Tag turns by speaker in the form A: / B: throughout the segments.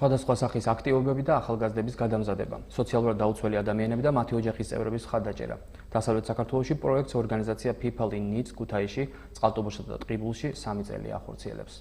A: სხვადასხვა სახის აქტივობები და ახალგაზრდების გადამზადება, სოციალურად დაუცველი ადამიანები და მათი ოჯახის წევრების მხარდაჭერა. დასავლეთ საქართველოში პროექტს ორგანიზაცია People in Needs ქუთაისში, წყალტუბოსა და ტყიბულში 3 წელი ახორციელებს.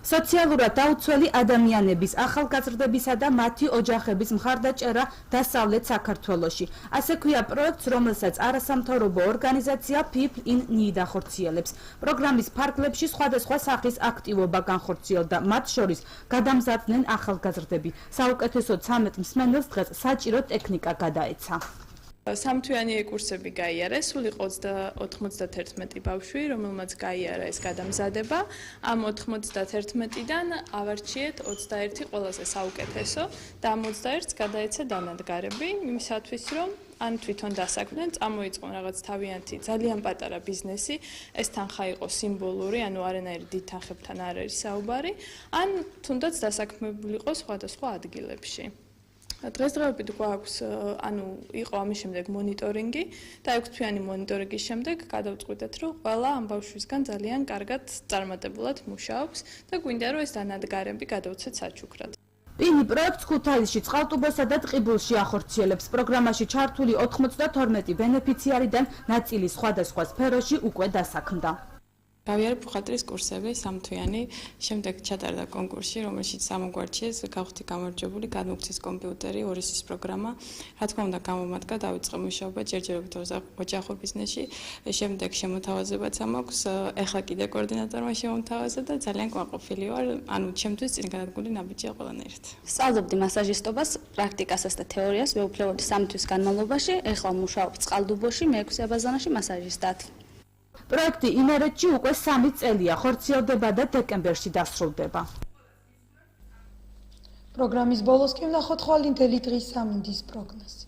B: სოციალურად დაუცველი ადამიანების, ახალგაზრდებისა და მათი ოჯახების მხარდაჭერა დასავლეთ საქართველოში. ასე ქვია პროექტს, რომელსაც არასამთავრობო ორგანიზაცია People in Need ახორციელებს. პროგრამის ფარგლებში სხვადასხვა სახის აქტივობა განხორციელდა, მათ შორის გადამზადდნენ ახალგაზრდები. საუკეთესო 13 მსმენელს დღეს საჭირო ტექნიკა გადაეცა.
C: სამთვიანი კურსები გაიარეს, სულ იყო 91 ბავშვი, რომელმაც გაიარა ეს გადამზადება. ამ 91-დან ავარჩიეთ 21 ყველაზე საუკეთესო და ამ 21-ს გადაეცა დანადგარები, იმისათვის რომ ან თვითონ დასაქმდნენ, წამოიწყონ რაღაც თავიანთი ძალიან პატარა ბიზნესი, ეს თანხა იყო სიმბოლური, ანუ არანაირი დიდ თანხებთან არ არის საუბარი, ან თუნდაც დასაქმებული იყო სხვადასხვა ადგილებში. დღესდღეობით გვაქვს, იყო ამის შემდეგ მონიტორინგი და 6 თვიანი მონიტორინგის შემდეგ გადავწყვიტეთ, რომ ყველა ამ ბავშვისგან ძალიან კარგად წარმატებულად მუშაობს და გვინდა რომ ეს დანადგარები გადავცეთ საჩუქრად.
B: პინი პროექტს ქუთაისში, წყალტუბოსა და ტყიბულში ახორციელებს. პროგრამაში ჩართული 92 ბენეფიციარიდან ნაწილი სხვადასხვა სფეროში უკვე დასაქმდა.
C: გავიარე ბუხალტერის კურსები, სამთვიანი, შემდეგ ჩატარდა კონკურსი, რომელშიც ამოგვარჩიეს, გავხდი გამარჯვებული, გადმოგცეს კომპიუტერი, ორისის პროგრამა. რა თქმა უნდა, გამომადგა, დავიწყე მუშაობა ჯერჯერობით ოჯახურ ბიზნესში, შემდეგ შემოთავაზებაც ამაქვს, ეხლა კიდე კოორდინატორმა შემოთავაზა და ძალიან კმაყოფილი ვარ, ჩემთვის წინგადადგმული ნაბიჯია ყველანაირად.
D: სწავლობდი მასაჟისტობას, პრაქტიკასაც და თეორიას, მეუფლებოდი 3 თვის განმავლობაში, ეხლა მუშაობ წყალტუბოში, მე-6 აბაზანაში მასაჟისტად.
B: პროექტი იმერეთში უკვე 3 წელია, ხორციელდება და დეკემბერში დასრულდება.
E: პროგრამის ბოლოს კი ვნახოთ ხვალინდელი დღის სამინდის პროგნოზი.